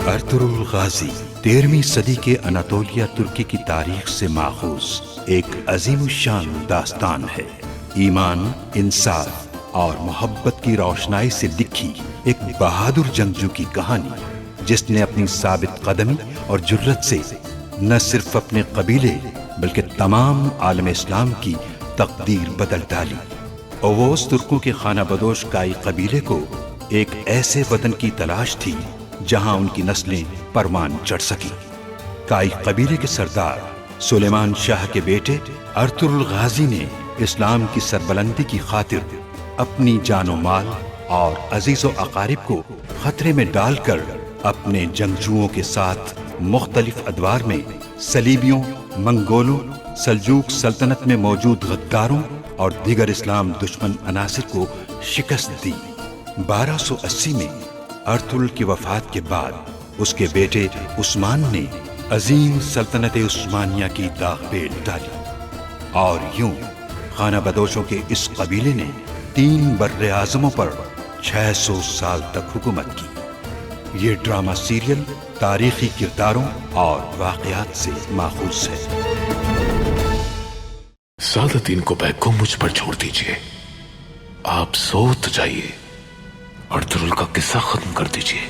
Ertugrul गाजी 13वीं सदी के Anatolia तुर्की की तारीख से माखूज एक अजीम शान दास्तान है। ईमान, इंसाफ और मोहब्बत की रोशनाई से लिखी एक बहादुर जंगजू की कहानी, जिसने अपनी साबित कदमी और जुर्रत से न सिर्फ अपने कबीले बल्कि तमाम आलम इस्लाम की तकदीर बदल डाली। ओवोस तुर्कों के खाना बदोश काई कबीले को एक ऐसे वतन की तलाश थी जहां उनकी नस्लें परवान चढ़ सकी। काई कबीले के सरदार सुलेमान शाह के बेटे अर्तुरुल गाजी ने इस्लाम की सरबलंदी की खातिर अपनी जानो माल और अजीजो अकारिब को खतरे में डालकर अपने जंगजुओं के साथ मुख्तलिफ अदवार में सलीबियों, मंगोलों, सल्जूक सल्तनत में मौजूद गद्दारों और दीगर इस्लाम दुश्मन अनासिर को शिकस्त दी। 1280 में अर्तुरुल की वफात के बाद उसके बेटे उस्मान ने अजीम सल्तनत उस्मानिया की दाग डाली और यूं खाना बदोशों के इस कबीले ने 3 बर्रे आज़मों पर 600 साल तक हुकूमत की। ये ड्रामा सीरियल तारीखी किरदारों और वाक़यात से माखूज है। सादतीन को बैग को मुझ पर छोड़ दीजिए। आप सोत जाइए। अर्तुरुल का किस्सा खत्म कर दीजिए।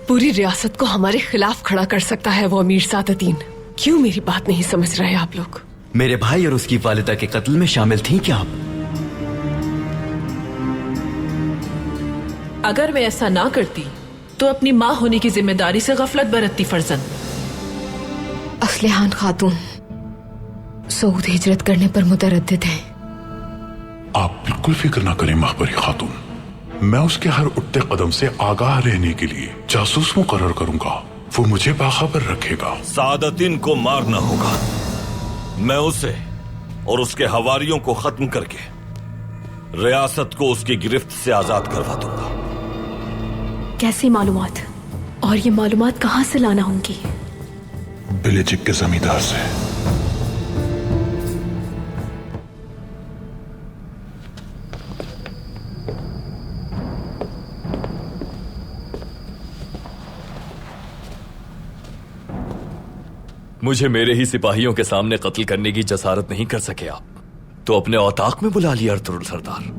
पूरी रियासत को हमारे खिलाफ खड़ा कर सकता है वो अमीर सादतीन। क्यों मेरी बात नहीं समझ रहे आप लोग? मेरे भाई और उसकी वालिदा के कत्ल में शामिल थी क्या आप? अगर मैं ऐसा ना करती तो अपनी माँ होने की जिम्मेदारी से गफलत बरतती फर्जंद। असलिहान खातून सऊद हिजरत करने पर मुतरद्दिद है। आप बिल्कुल फिक्र ना करें महबरी खातून। मैं उसके हर उठते कदम से आगाह रहने के लिए जासूस मुकर्रर करूंगा। वो मुझे बाखबर रखेगा। सादतीन को मारना होगा। मैं उसे और उसके हवारियों को खत्म करके रियासत को उसकी गिरफ्त से आजाद करवा दूंगा। कैसी मालूमात? और ये मालूमात कहाँ से लाना होंगी? बिलेजिक के जमींदार से। मुझे मेरे ही सिपाहियों के सामने कत्ल करने की जसारत नहीं कर सके आप, तो अपने औताक में बुला लिया अर्तुरुल सरदार।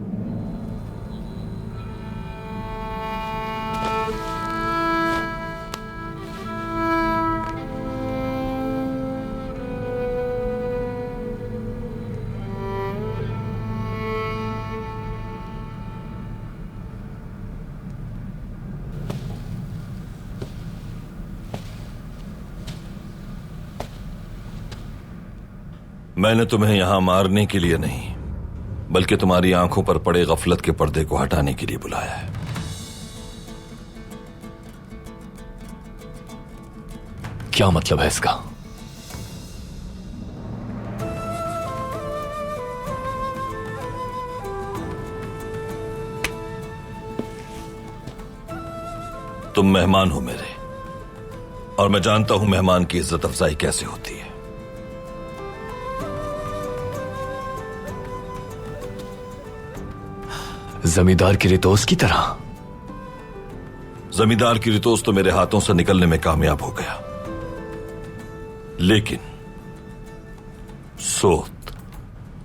मैंने तुम्हें यहां मारने के लिए नहीं, बल्कि तुम्हारी आंखों पर पड़े गफलत के पर्दे को हटाने के लिए बुलाया है। क्या मतलब है इसका? तुम मेहमान हो मेरे, और मैं जानता हूं मेहमान की इज्जत अफजाई कैसे होती है। जमींदार की रितोस की तरह? जमींदार की रितोस तो मेरे हाथों से निकलने में कामयाब हो गया, लेकिन सोत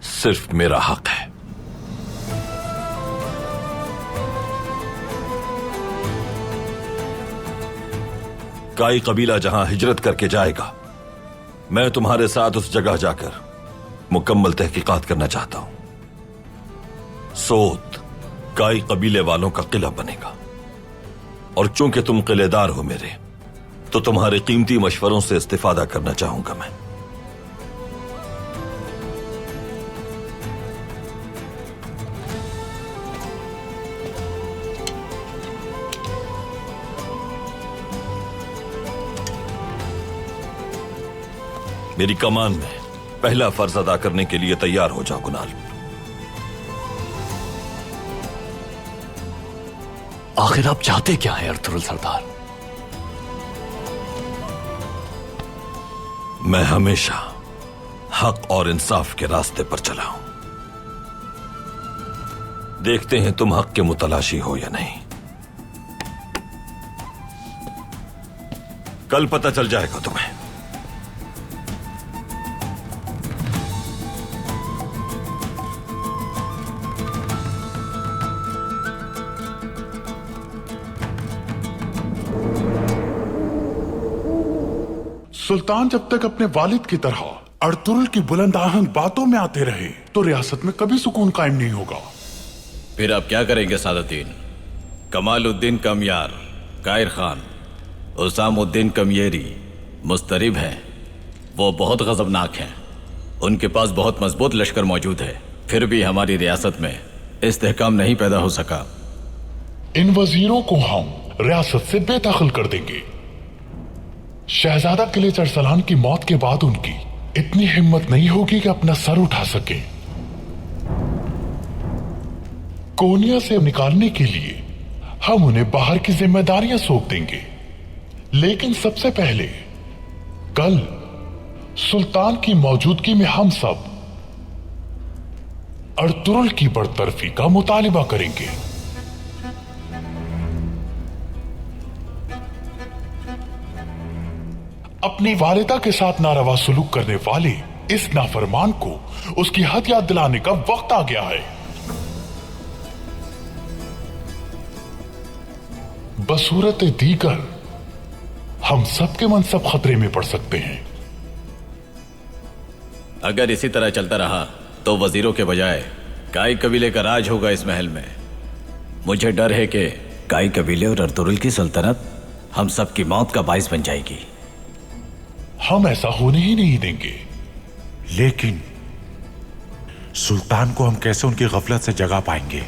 सिर्फ मेरा हक है। काई कबीला जहां हिजरत करके जाएगा, मैं तुम्हारे साथ उस जगह जाकर मुकम्मल तहकीकात करना चाहता हूं। सोत काई कबीले वालों का किला बनेगा, और चूंकि तुम किलेदार हो मेरे, तो तुम्हारे कीमती मशवरों से इस्तिफादा करना चाहूंगा मैं। मेरी कमान में पहला फर्ज अदा करने के लिए तैयार हो जाओ गुनाल। आखिर आप चाहते क्या हैं अर्तुरुल सरदार? मैं हमेशा हक और इंसाफ के रास्ते पर चला हूं। देखते हैं तुम हक के मुतलाशी हो या नहीं। कल पता चल जाएगा तुम्हें। सुल्तान जब तक अपने वालिद की तरह अर्तुरुल की बुलंद आहंग बातों में आते रहे तो रियासत में कभी सुकून कायम नहीं होगा। फिर आप क्या करेंगे सादतीन? कमालुद्दीन कमयार, कायर खान, उसामुद्दीन कमयेरी मुस्तरिब हैं। वो बहुत गजबनाक हैं। उनके पास बहुत मजबूत लश्कर मौजूद है, फिर भी हमारी रियासत में इस्तेहकाम नहीं पैदा हो सका। इन वजीरों को हम रियासत से बेदखल कर देंगे। शहजादा किले अरसलान की मौत के बाद उनकी इतनी हिम्मत नहीं होगी कि अपना सर उठा सके। कोनिया से निकालने के लिए हम उन्हें बाहर की जिम्मेदारियां सौंप देंगे, लेकिन सबसे पहले कल सुल्तान की मौजूदगी में हम सब अर्तुरुल की बरतरफी का मुतालिबा करेंगे। अपनी वालिदा के साथ नारवा सुलूक करने वाले इस नाफरमान को उसकी हद याद दिलाने का वक्त आ गया है। बसूरत दीगर हम सबके मनसब खतरे में पड़ सकते हैं। अगर इसी तरह चलता रहा तो वजीरों के बजाय काई कबीले का राज होगा इस महल में। मुझे डर है कि काई कबीले और अर्तुरुल की सल्तनत हम सबकी मौत का बाइस बन जाएगी। हम ऐसा होने ही नहीं देंगे। लेकिन सुल्तान को हम कैसे उनकी गफलत से जगा पाएंगे?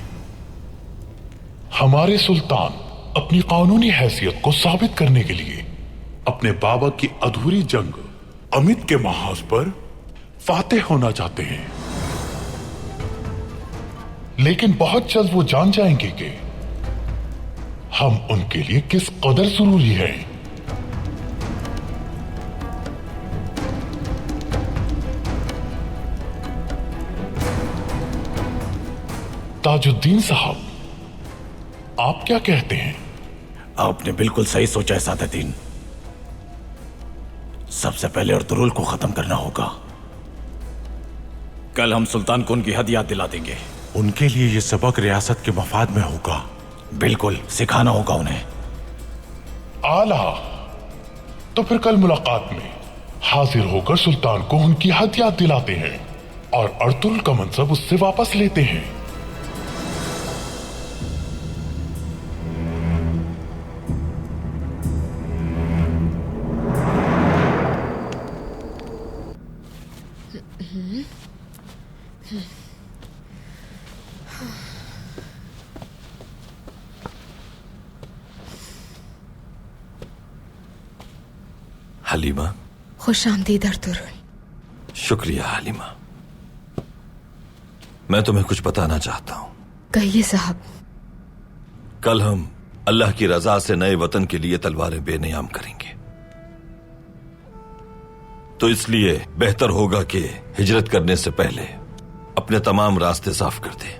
हमारे सुल्तान अपनी कानूनी हैसियत को साबित करने के लिए अपने बाबा की अधूरी जंग अमित के महाज पर फातेह होना चाहते हैं, लेकिन बहुत जल्द वो जान जाएंगे कि हम उनके लिए किस कदर जरूरी हैं। ताजुद्दीन साहब, आप क्या कहते हैं? आपने बिल्कुल सही सोचा है सादतीन। सबसे पहले अर्तुरुल को खत्म करना होगा। कल हम सुल्तान को उनकी हद याद दिला देंगे। उनके लिए यह सबक रियासत के मफाद में होगा। बिल्कुल सिखाना होगा उन्हें। आला, तो फिर कल मुलाकात में हाजिर होकर सुल्तान को उनकी हद याद दिलाते हैं और अर्तुरुल का मनसब उससे वापस लेते हैं। हलीमा, खुश आमदीद अर्तुरुल। शुक्रिया हलीमा। मैं तुम्हें कुछ बताना चाहता हूं। कहिए साहब। कल हम अल्लाह की रजा से नए वतन के लिए तलवारें बेनियाम करेंगे, तो इसलिए बेहतर होगा कि हिजरत करने से पहले अपने तमाम रास्ते साफ कर दे।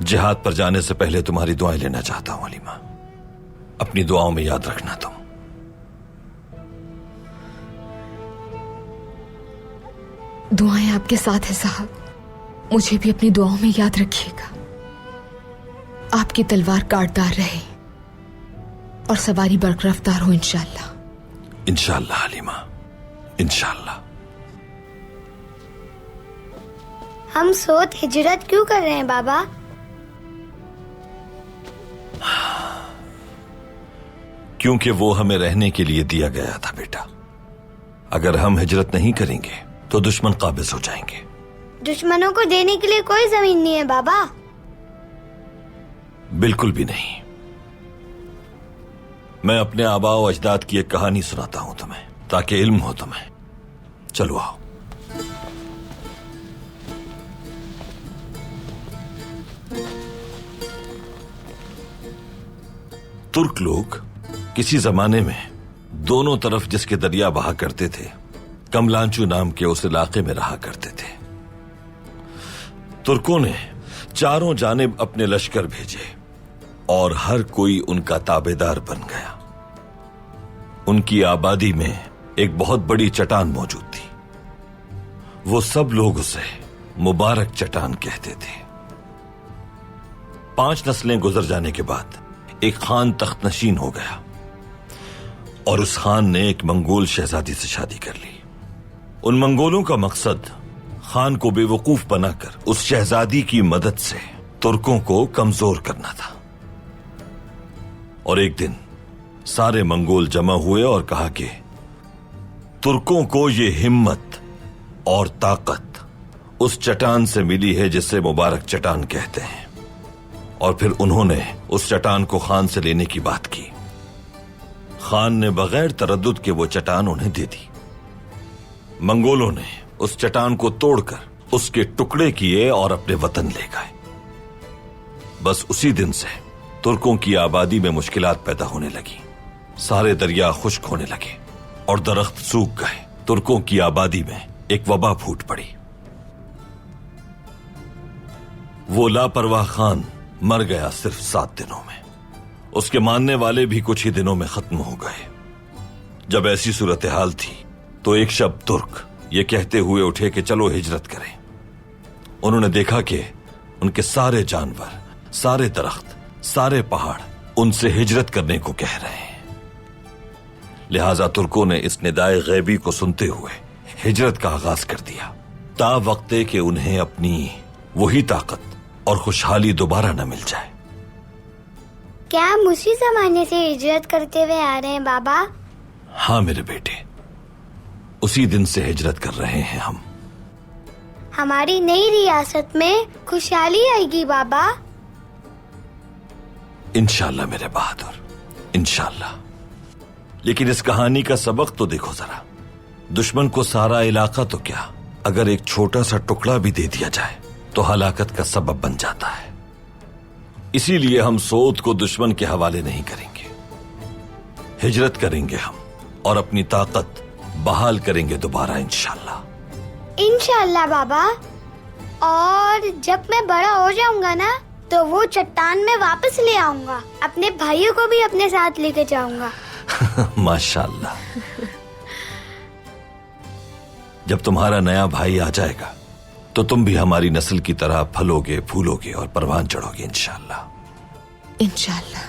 जिहाद पर जाने से पहले तुम्हारी दुआएं लेना चाहता हूं हलीमा। अपनी दुआओं में याद रखना तुम। दुआएं आपके साथ है साहब। मुझे भी अपनी दुआओं में याद रखिएगा। आपकी तलवार काटदार रहे और सवारी बरकरार हो इंशाअल्लाह। इंशाअल्लाह हलीमा, इंशाअल्लाह। हम सोत हिजरत क्यों कर रहे हैं बाबा? क्योंकि वो हमें रहने के लिए दिया गया था बेटा। अगर हम हिजरत नहीं करेंगे तो दुश्मन काबिज हो जाएंगे। दुश्मनों को देने के लिए कोई जमीन नहीं है बाबा। बिल्कुल भी नहीं। मैं अपने आबाओ अजदाद की एक कहानी सुनाता हूं तुम्हें, ताकि इल्म हो तुम्हें। चलो आओ। तुर्क लोग किसी जमाने में दोनों तरफ जिसके दरिया बहा करते थे कमलांचू नाम के उस इलाके में रहा करते थे। तुर्कों ने चारों जानिब अपने लश्कर भेजे और हर कोई उनका ताबेदार बन गया। उनकी आबादी में एक बहुत बड़ी चट्टान मौजूद थी। वो सब लोग उसे मुबारक चट्टान कहते थे। 5 नस्लें गुजर जाने के बाद एक खान तख्तनशीन हो गया और उस खान ने एक मंगोल शहजादी से शादी कर ली। उन मंगोलों का मकसद खान को बेवकूफ बनाकर उस शहजादी की मदद से तुर्कों को कमजोर करना था। और एक दिन सारे मंगोल जमा हुए और कहा कि तुर्कों को ये हिम्मत और ताकत उस चट्टान से मिली है जिसे मुबारक चट्टान कहते हैं। और फिर उन्होंने उस चट्टान को खान से लेने की बात की। खान ने बगैर तरद्दुद के वो चट्टान उन्हें दे दी। मंगोलों ने उस चट्टान को तोड़कर उसके टुकड़े किए और अपने वतन ले गए। बस उसी दिन से तुर्कों की आबादी में मुश्किलात पैदा होने लगी। सारे दरिया खुश्क होने लगे और दरख्त सूख गए। तुर्कों की आबादी में एक वबा फूट पड़ी। वो लापरवाह खान मर गया सिर्फ 7 दिनों में। उसके मानने वाले भी कुछ ही दिनों में खत्म हो गए। जब ऐसी सूरत हाल थी तो एक शब तुर्क ये कहते हुए उठे कि चलो हिजरत करें। उन्होंने देखा कि उनके सारे जानवर, सारे दरख्त, सारे पहाड़ उनसे हिजरत करने को कह रहे हैं। लिहाजा तुर्कों ने इस निदाए गैबी को सुनते हुए हिजरत का आगाज कर दिया, ता वक्ते कि उन्हें अपनी वही ताकत और खुशहाली दोबारा न मिल जाए। क्या हम उसी जमाने से हिजरत करते हुए आ रहे हैं बाबा? हाँ मेरे बेटे, उसी दिन से हिजरत कर रहे हैं हम। हमारी नई रियासत में खुशहाली आएगी बाबा। इंशाल्लाह मेरे बहादुर, इंशाल्लाह। लेकिन इस कहानी का सबक तो देखो जरा। दुश्मन को सारा इलाका तो क्या, अगर एक छोटा सा टुकड़ा भी दे दिया जाए तो हलाकत का सबब बन जाता है। इसीलिए हम सोत को दुश्मन के हवाले नहीं करेंगे। हिजरत करेंगे हम और अपनी ताकत बहाल करेंगे दोबारा इंशाल्लाह। इंशाल्लाह बाबा। और जब मैं बड़ा हो जाऊंगा ना तो वो चट्टान में वापस ले आऊंगा। अपने भाइयों को भी अपने साथ लेके जाऊंगा। माशाल्लाह। जब तुम्हारा नया भाई आ जाएगा तो तुम भी हमारी नस्ल की तरह फलोगे, फूलोगे और परवान चढ़ोगे इंशाल्लाह। इंशाल्लाह।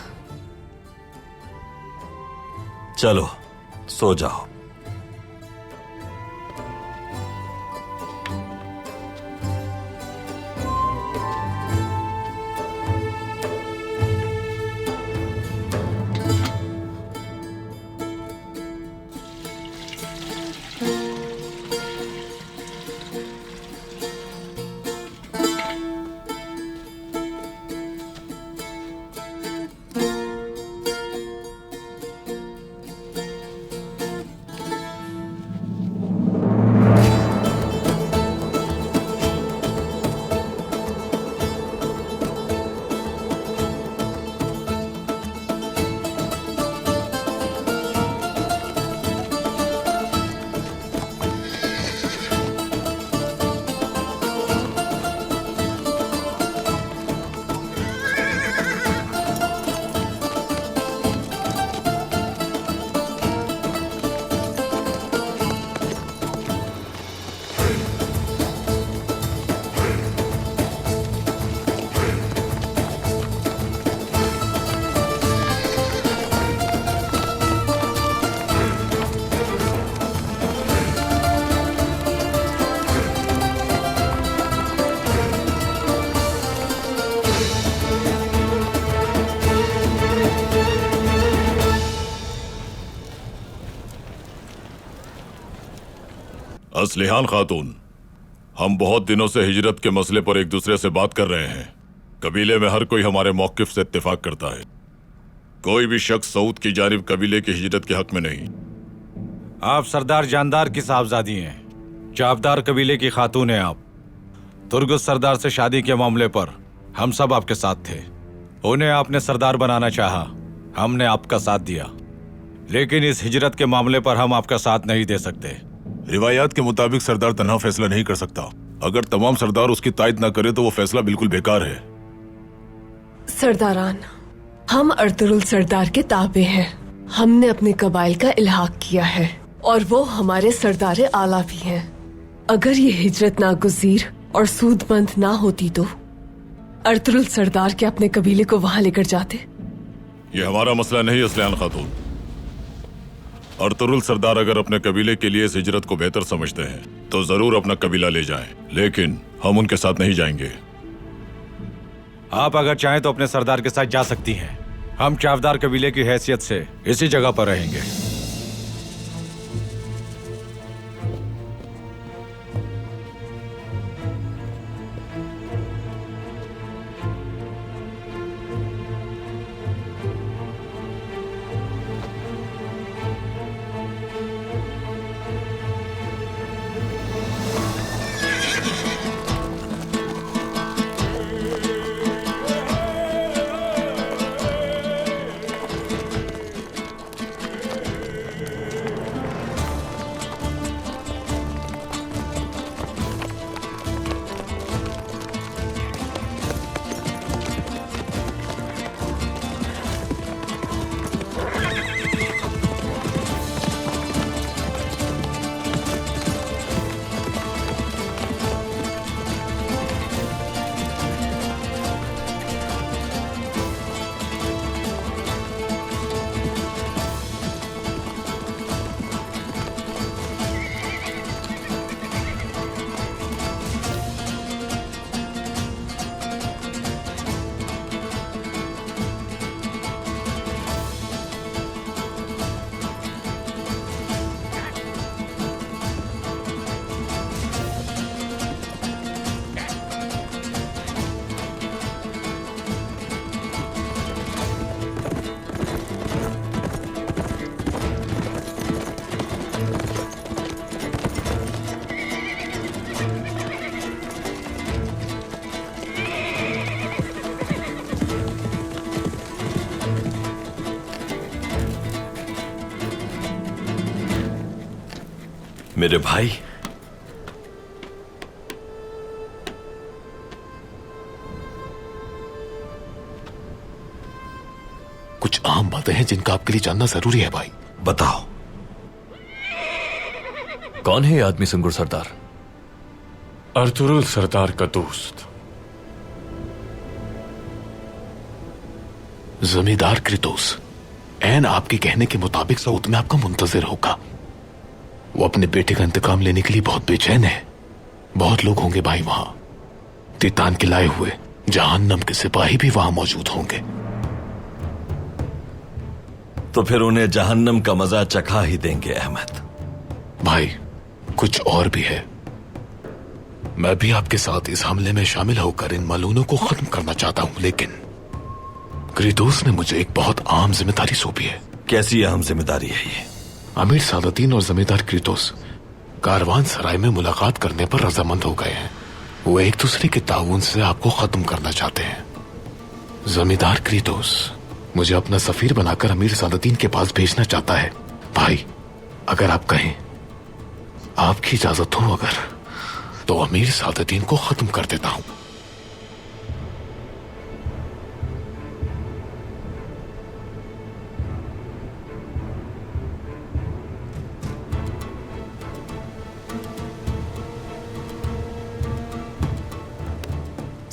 चलो सो जाओ। असलिहान खातून, हम बहुत दिनों से हिजरत के मसले पर एक दूसरे से बात कर रहे हैं। कबीले में हर कोई हमारे मौकिफ से इत्तेफाक करता है। कोई भी शख्स सऊद की जानिब कबीले की हिजरत के हक में नहीं। आप सरदार जानदार की साहबजादी हैं, चापदार कबीले की खातून हैं आप। तुर्गुस सरदार से शादी के मामले पर हम सब आपके साथ थे। उन्हें आपने सरदार बनाना चाहा, हमने आपका साथ दिया। लेकिन इस हिजरत के मामले पर हम आपका साथ नहीं दे सकते। रिवायात के मुताबिक सरदार तन्हा फैसला नहीं कर सकता। अगर तमाम सरदार उसकी तायद ना करे तो वो फैसला बिल्कुल बेकार है। सरदारान, हम अर्तुरुल सरदार के ताबे हैं। हमने अपने कबाइल का इल्हाक किया है और वो हमारे सरदार आला भी हैं। अगर ये हिजरत नागुज़ीर और सूदमंद ना होती तो अर्तुरुल सरदार के अपने कबीले को वहां लेकर जाते। ये हमारा मसला नहीं असलियान खातून। अर्तुरुल सरदार अगर अपने कबीले के लिए इस हिजरत को बेहतर समझते हैं तो जरूर अपना कबीला ले जाएं, लेकिन हम उनके साथ नहीं जाएंगे। आप अगर चाहें तो अपने सरदार के साथ जा सकती हैं। हम चावदार कबीले की हैसियत से इसी जगह पर रहेंगे। मेरे भाई, कुछ आम बातें हैं जिनका आपके लिए जानना जरूरी है भाई। बताओ। कौन है ये आदमी संगुर सरदार? अर्तुरुल सरदार का दोस्त, जमींदार क्रितोस। ऐन आपके कहने के मुताबिक सऊद में आपका मुंतजिर होगा। वो अपने बेटे का इंतकाम लेने के लिए बहुत बेचैन है। बहुत लोग होंगे भाई वहां। तितान के लाए हुए जहन्नम के सिपाही भी वहां मौजूद होंगे। तो फिर उन्हें जहन्नम का मजा चखा ही देंगे अहमद। भाई कुछ और भी है। मैं भी आपके साथ इस हमले में शामिल होकर इन मलूनों को खत्म करना चाहता हूं, लेकिन क्रितोस ने मुझे एक बहुत आम जिम्मेदारी सौंपी है। कैसी अहम जिम्मेदारी है ये? अमीर सादतीन और जमींदार क्रितोस कारवान सराय में मुलाकात करने पर रजामंद हो गए हैं। वो एक दूसरे के ताउन से आपको खत्म करना चाहते हैं। जमींदार क्रितोस मुझे अपना सफीर बनाकर अमीर सादतीन के पास भेजना चाहता है। भाई अगर आप कहें, आपकी इजाजत हो अगर, तो अमीर सादतीन को खत्म कर देता हूं।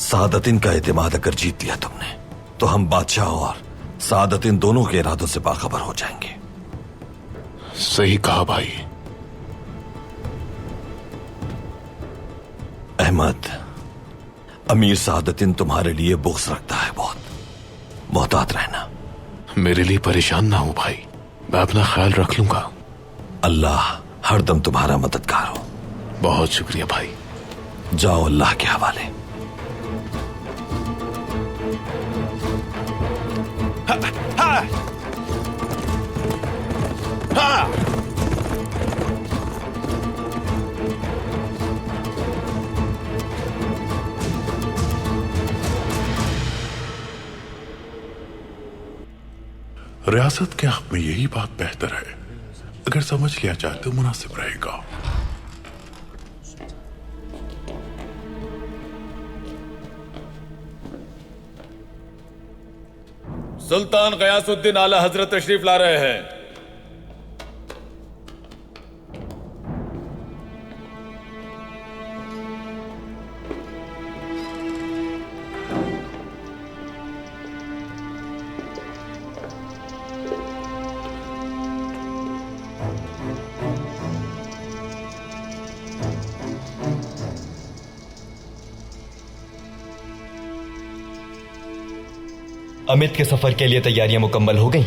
सादतिन का एतमाद अगर जीत लिया तुमने तो हम बादशाह और सादतिन दोनों के इरादों से बाखबर हो जाएंगे। सही कहा भाई। अहमद, अमीर सादतिन तुम्हारे लिए बुग़्ज़ रखता है बहुत। मोहतात रहना। मेरे लिए परेशान ना हो भाई, मैं अपना ख्याल रख लूंगा। अल्लाह हरदम तुम्हारा मददगार हो। बहुत शुक्रिया भाई। जाओ अल्लाह के हवाले। रियासत के हक में यही बात बेहतर है। अगर समझ लिया जाए तो मुनासिब रहेगा। सुल्तान गयासुद्दीन आला हजरत तशरीफ ला रहे हैं। अमित के सफर के लिए तैयारियां मुकम्मल हो गई?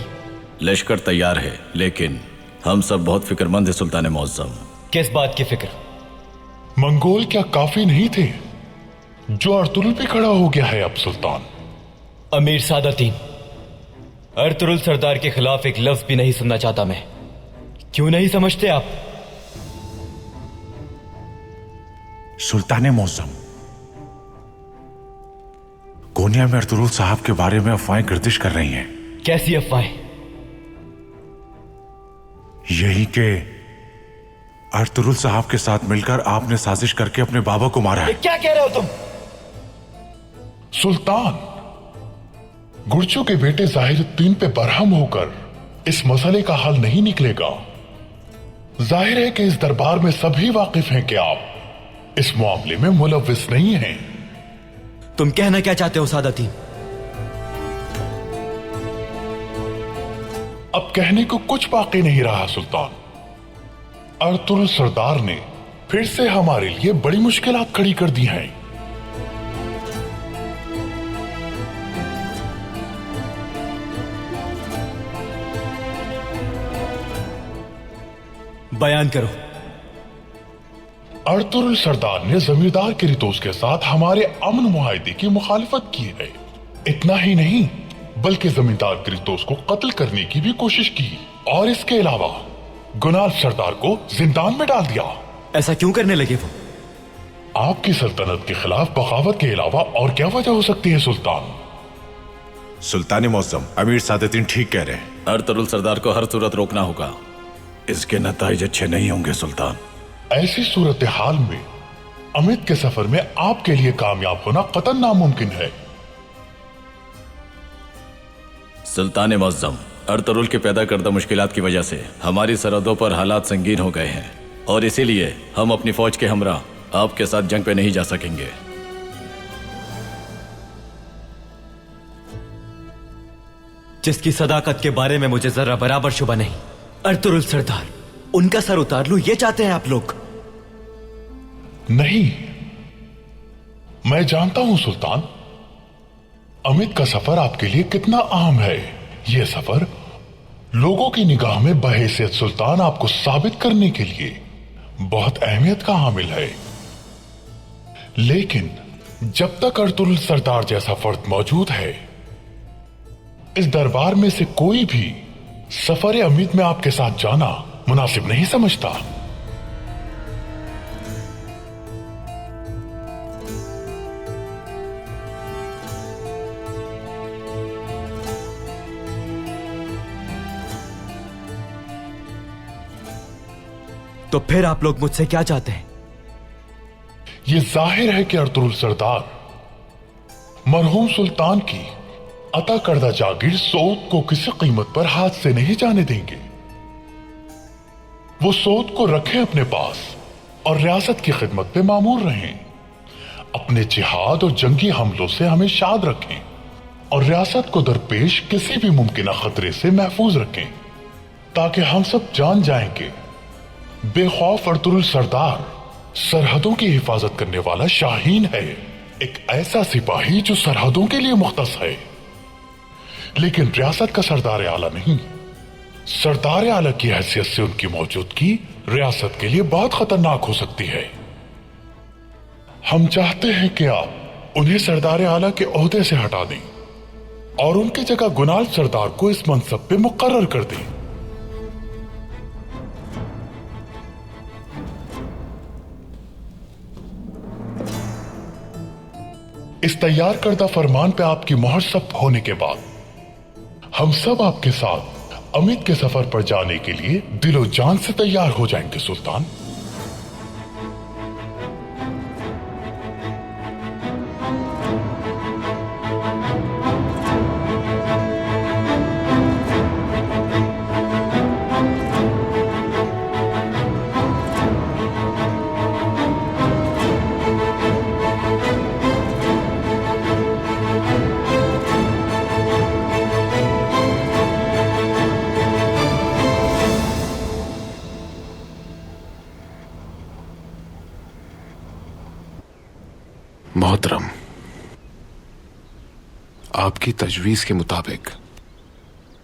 लश्कर तैयार है, लेकिन हम सब बहुत फिक्रमंद हैं सुल्तान मुअज्जम। किस बात की फिक्र? मंगोल क्या काफी नहीं थे जो अर्तुरुल पे खड़ा हो गया है अब सुल्तान? अमीर सादतीन, अर्तुरुल सरदार के खिलाफ एक लफ्ज भी नहीं सुनना चाहता मैं। क्यों नहीं समझते आप? सुल्तान मुअज्जम, कोनिया में अर्तुरुल साहब के बारे में अफवाहें गर्दिश कर रही हैं। कैसी अफवाहें? यही कि अर्तुरुल साहब के साथ मिलकर आपने साजिश करके अपने बाबा को मारा है। क्या कह रहे हो तुम? सुल्तान, गुर्जों के बेटे जाहिरुद्दीन पे बरहम होकर इस मसले का हल नहीं निकलेगा। जाहिर है कि इस दरबार में सभी वाकिफ हैं कि आप इस मामले में मुलव्विस नहीं हैं। तुम कहना क्या चाहते हो सादतीन? अब कहने को कुछ बाकी नहीं रहा सुल्तान। अर्तुरुल सरदार ने फिर से हमारे लिए बड़ी मुश्किलात खड़ी कर दी हैं। बयान करो। अर्तुरुल सरदार ने जमींदार किरितोस के साथ हमारे अमन मुआहदे की मुखालिफत की है। इतना ही नहीं, बल्कि जमींदार किरितोस को कत्ल करने की भी कोशिश की, और इसके अलावा गुनाल सरदार को जिंदान में डाल दिया। ऐसा क्यों करने लगे वो? आपकी सल्तनत के खिलाफ बगावत के अलावा और क्या वजह हो सकती है सुल्तान? सुल्तान मुअज्जम, अमीर सादतीन ठीक कह रहे हैं। अर्तुरुल सरदार को हर सूरत रोकना होगा। इसके नताइज अच्छे नहीं होंगे सुल्तान। ऐसी सूरत हाल में अमित के सफर में आपके लिए कामयाब होना कतई नामुमकिन है। सुल्तान मुअज्जम, अर्तुरुल के पैदा करदा मुश्किलात की वजह से हमारी सरहदों पर हालात संगीन हो गए हैं, और इसीलिए हम अपनी फौज के हमरा आपके साथ जंग पे नहीं जा सकेंगे। जिसकी सदाकत के बारे में मुझे जरा बराबर शुबा नहीं, अर्तुरुल सरदार, उनका सर उतार लूं ये चाहते हैं आप लोग? नहीं, मैं जानता हूं सुल्तान, अमित का सफर आपके लिए कितना अहम है। यह सफर लोगों की निगाह में बहैसियत सुल्तान आपको साबित करने के लिए बहुत अहमियत का हामिल है। लेकिन जब तक अर्तुरुल सरदार जैसा फर्द मौजूद है, इस दरबार में से कोई भी सफर अमित में आपके साथ जाना मुनासिब नहीं समझता। तो फिर आप लोग मुझसे क्या चाहते हैं? यह जाहिर है कि अर्तुरुल सरदार मरहूम सुल्तान की अता करदा जागीर सऊद को किसी कीमत पर हाथ से नहीं जाने देंगे। वो सऊद को रखें अपने पास और रियासत की खिदमत पे मामूर रहें। अपने जिहाद और जंगी हमलों से हमें शाद रखें और रियासत को दरपेश किसी भी मुमकिन खतरे से महफूज रखें, ताकि हम सब जान जाएंगे बेखौफ अर्तुरुल सरदार सरहदों की हिफाजत करने वाला शाहीन है, एक ऐसा सिपाही जो सरहदों के लिए मुख्तस है, लेकिन रियासत का सरदार आला नहीं। सरदार आला की हैसियत से उनकी मौजूदगी रियासत के लिए बहुत खतरनाक हो सकती है। हम चाहते हैं कि आप उन्हें सरदार आला के ओहदे से हटा दें और उनकी जगह गुनाल सरदार को इस मनसब पे मुकर्रर कर दें। इस तैयार करदा फरमान पे आपकी मोहर सख्त होने के बाद हम सब आपके साथ अमित के सफर पर जाने के लिए दिलो जान से तैयार हो जाएंगे सुल्तान। मोहतरम, आपकी तजवीज के मुताबिक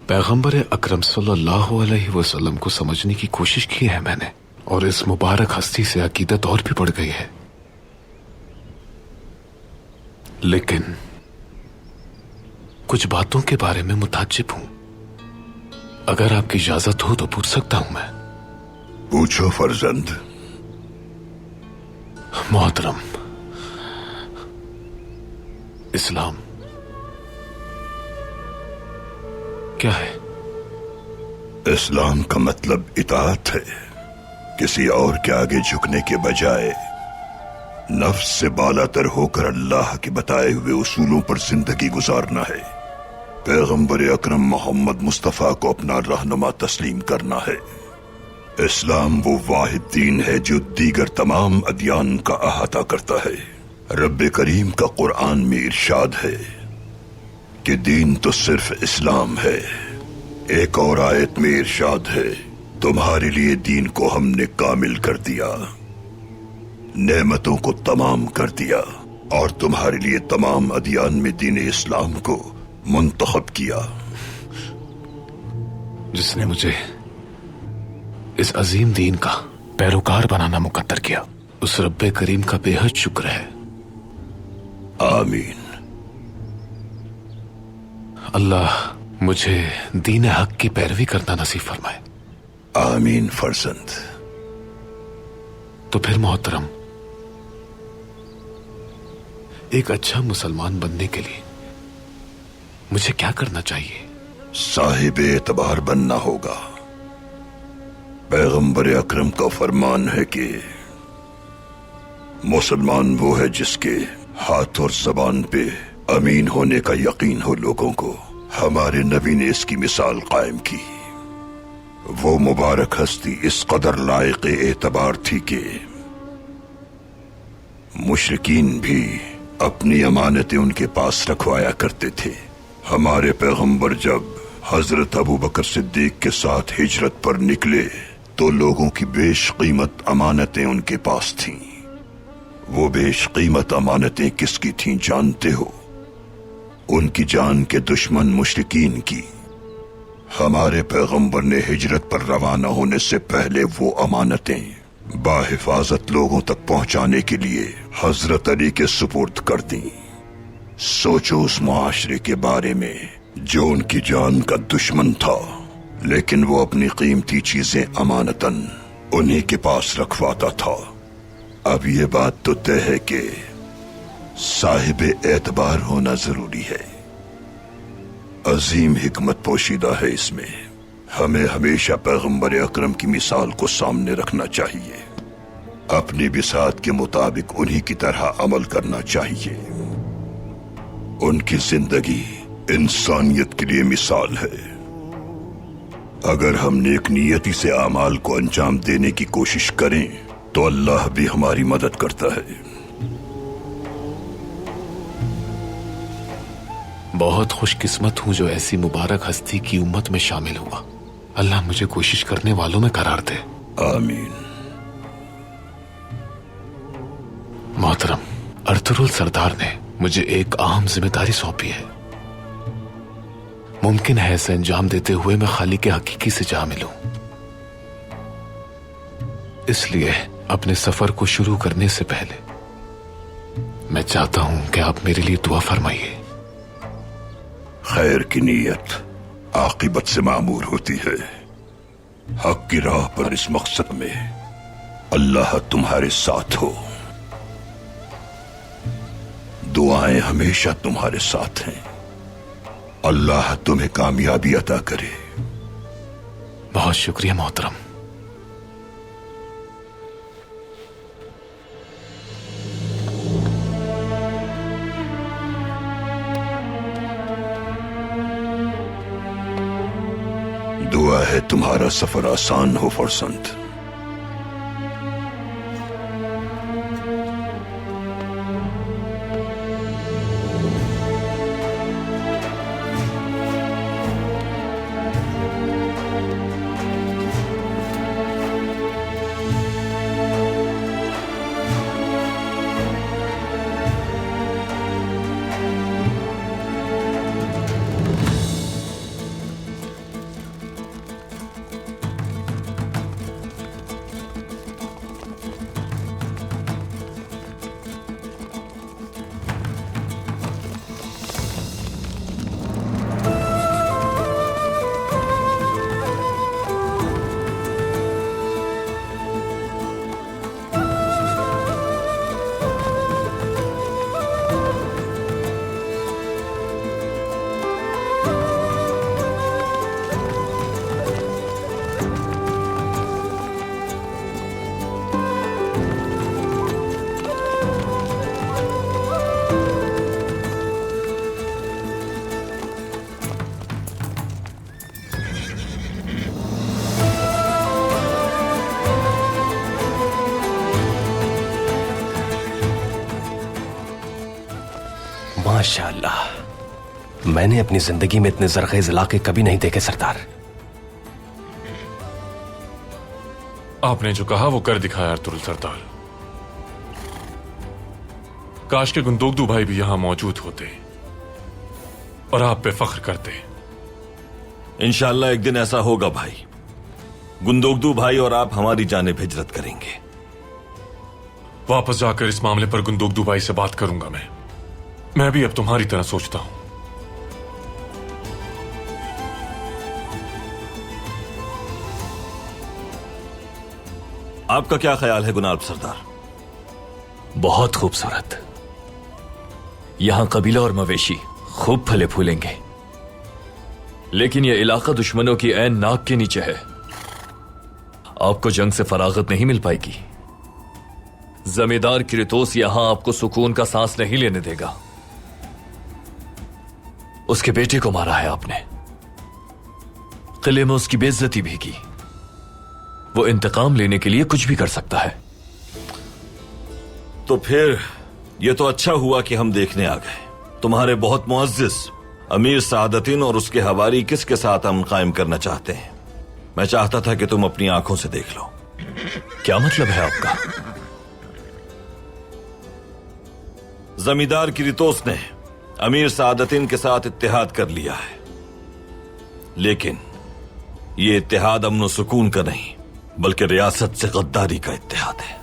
पैगंबर अकरम सल्लल्लाहु अलैहि वसल्लम को समझने की कोशिश की है मैंने, और इस मुबारक हस्ती से अकीदत और भी बढ़ गई है। लेकिन कुछ बातों के बारे में मुताज्जिब हूं। अगर आपकी इजाजत हो तो पूछ सकता हूं मैं? पूछो फर्जंद। मोहतरम, इस्लाम क्या है? इस्लाम का मतलब इताअत है। किसी और के आगे झुकने के बजाय नफ्स से बालातर होकर अल्लाह के बताए हुए उसूलों पर जिंदगी गुजारना है। पैगंबर अकरम मोहम्मद मुस्तफा को अपना रहनुमा तस्लीम करना है। इस्लाम वो वाहिद दीन है जो दीगर तमाम अदियान का अहाता करता है। रब्बे करीम का कुरान में इरशाद है कि दीन तो सिर्फ इस्लाम है। एक और आयत में इरशाद है, तुम्हारे लिए दीन को हमने कामिल कर दिया, नेमतों को तमाम कर दिया और तुम्हारे लिए तमाम अदियान में दीन इस्लाम को मुंतखब किया। जिसने मुझे इस अजीम दीन का पैरोकार बनाना मुकद्दर किया, उस रब्बे करीम का बेहद शुक्र है। आमीन। अल्लाह मुझे दीन हक की पैरवी करना नसीब फरमाए। आमीन फर्जंद। तो फिर मोहतरम, एक अच्छा मुसलमान बनने के लिए मुझे क्या करना चाहिए? साहिब एतबार बनना होगा। पैगंबर अकरम का फरमान है कि मुसलमान वो है जिसके हाथ और जबान पे अमीन होने का यकीन हो लोगों को। हमारे नबी ने इसकी मिसाल कायम की। वो मुबारक हस्ती इस कदर लायक एतबार थी कि मुशरिकीन भी अपनी अमानतें उनके पास रखवाया करते थे। हमारे पैगंबर जब हजरत अबू बकर सिद्दीक के साथ हिजरत पर निकले तो लोगों की बेशकीमत अमानतें उनके पास थीं। वो बेशकीमत अमानतें किसकी थीं जानते हो? उनकी जान के दुश्मन मुशरिकीन की। हमारे पैगंबर ने हिजरत पर रवाना होने से पहले वो अमानतें बाहिफाजत लोगों तक पहुंचाने के लिए हजरत अली के सुपुर्द कर दी। सोचो उस मुआशरे के बारे में जो उनकी जान का दुश्मन था, लेकिन वो अपनी कीमती चीजें अमानतन उन्हीं के पास रखवाता था। अब ये बात तो तय है कि साहिब एतबार होना जरूरी है। अजीम हिकमत पोशीदा है इसमें। हमें हमेशा पैगंबर अकरम की मिसाल को सामने रखना चाहिए। अपनी बिसात के मुताबिक उन्हीं की तरह अमल करना चाहिए। उनकी जिंदगी इंसानियत के लिए मिसाल है। अगर हम नेक नियति से आमाल को अंजाम देने की कोशिश करें तो अल्लाह भी हमारी मदद करता है। बहुत खुशकिस्मत हूं जो ऐसी मुबारक हस्ती की उम्मत में शामिल हुआ। अल्लाह मुझे कोशिश करने वालों में करार दे। आमीन। मोहतरम, अर्तुरुल सरदार ने मुझे एक अहम जिम्मेदारी सौंपी है। मुमकिन है इसे अंजाम देते हुए मैं खाली के हकीकी से जा मिलूं। इसलिए अपने सफर को शुरू करने से पहले मैं चाहता हूं कि आप मेरे लिए दुआ फरमाइए। खैर की नीयत आकिबत से मामूर होती है। हक की राह पर इस मकसद में अल्लाह तुम्हारे साथ हो। दुआएं हमेशा तुम्हारे साथ हैं। अल्लाह तुम्हें कामयाबी अता करे। बहुत शुक्रिया मोहतरम। दुआ है तुम्हारा सफर आसान हो फरसंद। माशाअल्लाह, मैंने अपनी जिंदगी में इतने जरखेज इलाके कभी नहीं देखे सरदार। आपने जो कहा वो कर दिखाया अर्तुरुल सरदार। काश के गुंदोगदू भाई भी यहां मौजूद होते और आप पे फख्र करते। इंशाअल्लाह एक दिन ऐसा होगा भाई। गुंदोगदू भाई और आप हमारी जानिब हिजरत करेंगे। वापस जाकर इस मामले पर गुंदोगदू भाई से बात करूंगा। मैं भी अब तुम्हारी तरह सोचता हूं। आपका क्या ख्याल है गुनाब सरदार? बहुत खूबसूरत। यहां कबीला और मवेशी खूब फले फूलेंगे, लेकिन यह इलाका दुश्मनों की ऐन नाक के नीचे है। आपको जंग से फरागत नहीं मिल पाएगी। जमींदार क्रितोस यहां आपको सुकून का सांस नहीं लेने देगा। उसके बेटे को मारा है आपने, किले में उसकी बेइज्जती भी की। वो इंतकाम लेने के लिए कुछ भी कर सकता है। तो फिर यह तो अच्छा हुआ कि हम देखने आ गए। तुम्हारे बहुत मुअज्जिज अमीर सादतीन और उसके हवारी किसके साथ हम कायम करना चाहते हैं। मैं चाहता था कि तुम अपनी आंखों से देख लो। क्या मतलब है आपका? जमींदार क्रितोस ने अमीर सादतीन के साथ इत्तेहाद कर लिया है, लेकिन यह इत्तेहाद अमन सुकून का नहीं बल्कि रियासत से गद्दारी का इत्तेहाद है।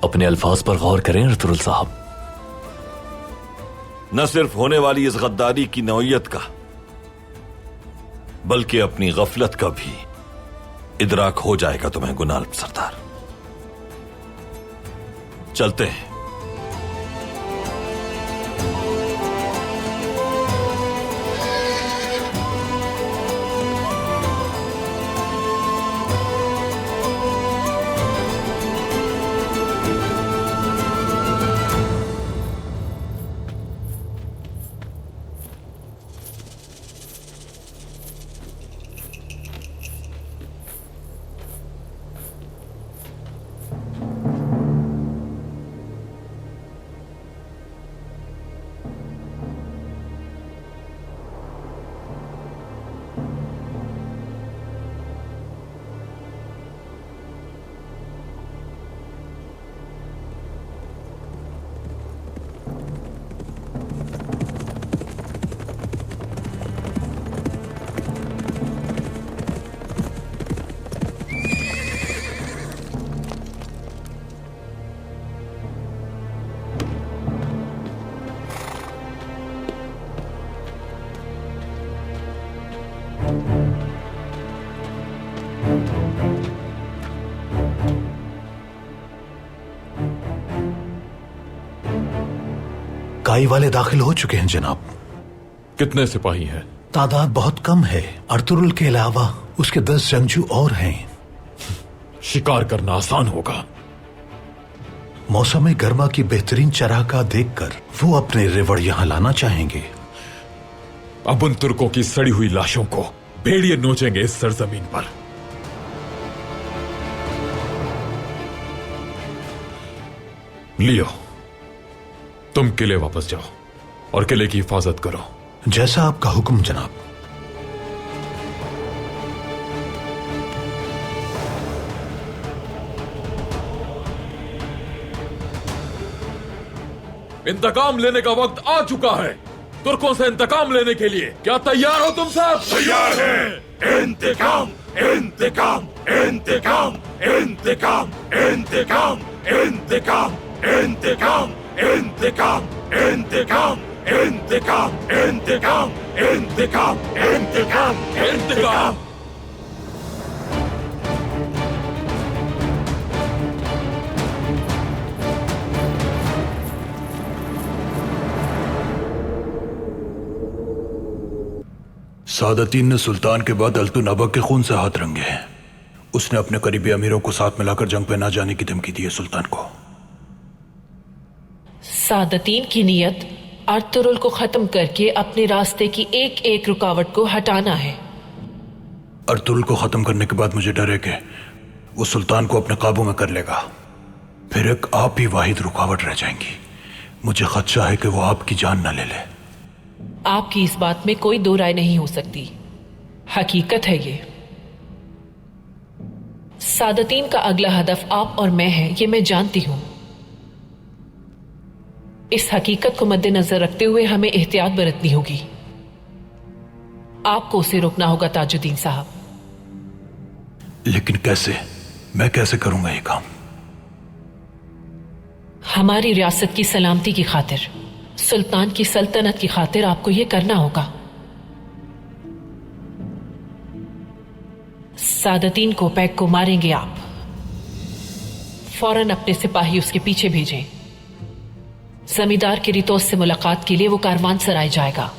अपने अल्फाज पर गौर करें अर्तुरुल साहब। न सिर्फ होने वाली इस गद्दारी की नौयत का बल्कि अपनी गफलत का भी इदराक हो जाएगा तुम्हें गुनाब सरदार। चलते हैं। काई वाले दाखिल हो चुके हैं जनाब। कितने सिपाही हैं? तादाद बहुत कम है। अर्तुरुल के अलावा उसके 10 जंगजू और हैं। शिकार करना आसान होगा। मौसम गर्मा की बेहतरीन चरागाह देखकर वो अपने रिवड़ यहां लाना चाहेंगे। अब उन तुर्कों की सड़ी हुई लाशों को भेड़िए नोचेंगे इस सरजमीन पर। लियो, तुम किले वापस जाओ और किले की हिफाजत करो। जैसा आपका हुक्म जनाब। इंतकाम लेने का वक्त आ चुका है। तुर्कों से इंतकाम लेने के लिए क्या तैयार हो तुम सब? तैयार हैं। इंतकाम, इंतकाम, इंतकाम, इंतकाम, इंतकाम, इंतकाम, इंतकाम, इंतकाम, इंतकाम, इंतकाम, इंतकाम, इंतकाम, इंतकाम, इंतकाम। सादतीन ने सुल्तान के बाद अल्तुनबा के खून से हाथ रंगे हैं। उसने अपने करीबी अमीरों को साथ मिलाकर जंग पे ना जाने की धमकी दी है सुल्तान को। सादतीन की नीयत अर्तुरुल को खत्म करके अपने रास्ते की एक एक रुकावट को हटाना है। अर्तुरुल को खत्म करने के बाद मुझे डर है कि वो सुल्तान को अपने काबू में कर लेगा। फिर एक आप ही वाहिद रुकावट रह जाएंगी। मुझे खदशा है कि वो आपकी जान न ले ले। आपकी इस बात में कोई दो राय नहीं हो सकती, हकीकत है ये। सादतीन का अगला हदफ आप और मैं है, ये मैं जानती हूं। इस हकीकत को मद्देनजर रखते हुए हमें एहतियात बरतनी होगी। आपको उसे रोकना होगा ताजुद्दीन साहब। लेकिन कैसे? मैं कैसे करूंगा ये काम? हमारी रियासत की सलामती की खातिर, सुल्तान की सल्तनत की खातिर आपको यह करना होगा। सादतीन को पैक को मारेंगे आप। फौरन अपने सिपाही उसके पीछे भेजें। जमींदार के रितोस से मुलाकात के लिए वो कारवान सराय जाएगा।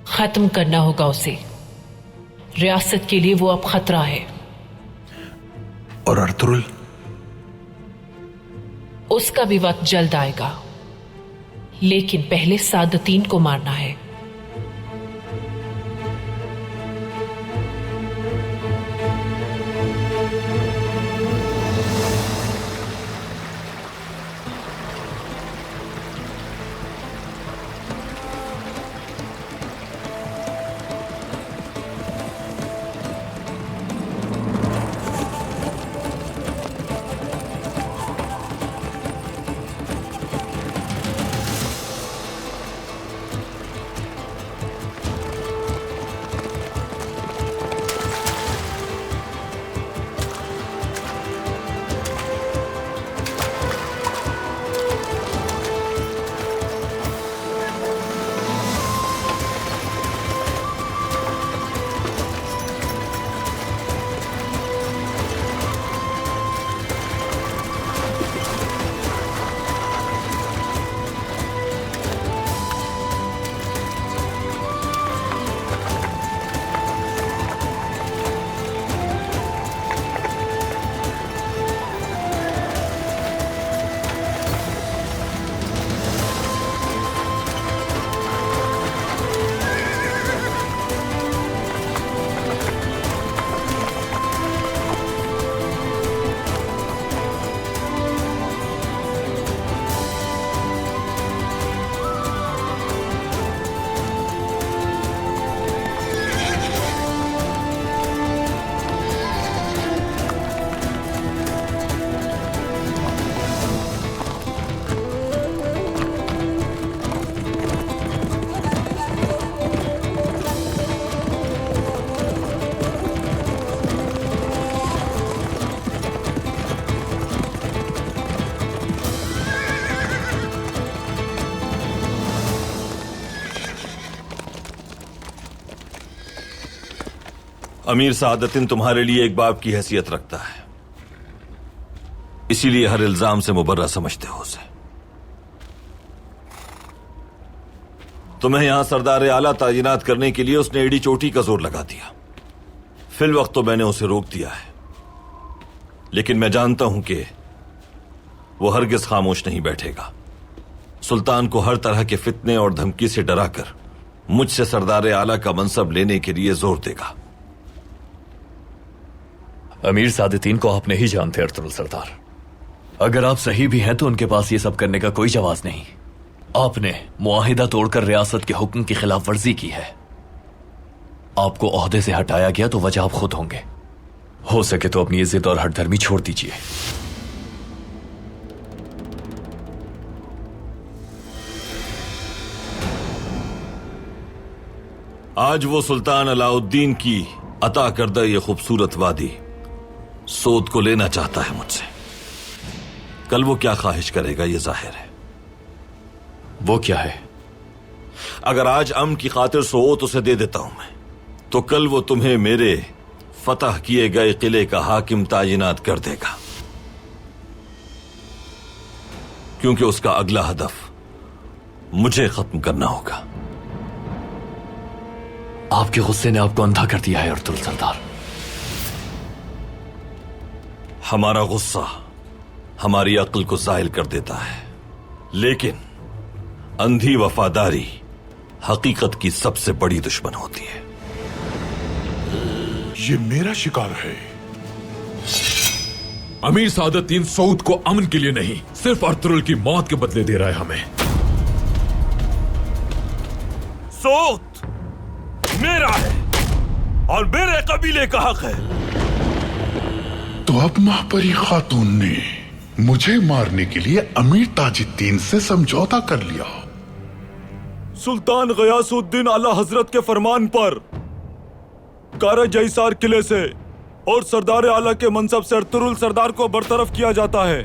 खत्म करना होगा उसे। रियासत के लिए वो अब खतरा है। और अर्तुरुल? उसका भी वक्त जल्द आएगा, लेकिन पहले सादतीन को मारना है। अमीर सादतीन तुम्हारे लिए एक बाप की हैसियत रखता है, इसीलिए हर इल्जाम से मुबर्रा समझते हो उसे। तुम्हें यहां सरदार आला तैनात करने के लिए उसने एड़ी चोटी का जोर लगा दिया। फिल वक्त तो मैंने उसे रोक दिया है, लेकिन मैं जानता हूं कि वो हरगिज खामोश नहीं बैठेगा। सुल्तान को हर तरह के फितने और धमकी से डराकर मुझसे सरदार आला का मनसब लेने के लिए जोर देगा। अमीर सादतीन को आप नहीं जानते अर्तुरुल सरदार। अगर आप सही भी हैं तो उनके पास ये सब करने का कोई जवाब नहीं। आपने मुआहिदा तोड़कर रियासत के हुक्म की खिलाफ वर्जी की है। आपको ओहदे से हटाया गया तो वजह आप खुद होंगे। हो सके तो अपनी इज्जत और हठधर्मी छोड़ दीजिए। आज वो सुल्तान अलाउद्दीन की अता करदा ये खूबसूरत वादी सोद को लेना चाहता है मुझसे। कल वो क्या ख्वाहिश करेगा ये जाहिर है। वो क्या है? अगर आज अम की खातिर सोत उसे दे देता हूं मैं, तो कल वो तुम्हें मेरे फतह किए गए किले का हाकिम तायिनात कर देगा, क्योंकि उसका अगला हदफ मुझे खत्म करना होगा। आपके गुस्से ने आपको अंधा कर दिया है अर्तुरुल सरदार। हमारा गुस्सा हमारी अक्ल को ज़ाहिल कर देता है, लेकिन अंधी वफादारी हकीकत की सबसे बड़ी दुश्मन होती है। ये मेरा शिकार है। अमीर सादतदीन सऊद को अमन के लिए नहीं, सिर्फ अर्तुरुल की मौत के बदले दे रहा है हमें। सऊद मेरा है और मेरे कबीले का हक है। तो अब महापरी खातून ने मुझे मारने के लिए अमीर ताजुद्दीन से समझौता कर लिया। सुल्तान गयासुद्दीन आला हजरत के फरमान पर कारा जयसार किले से और सरदार आला के मनसब से अर्तुरुल सरदार को बरतरफ किया जाता है।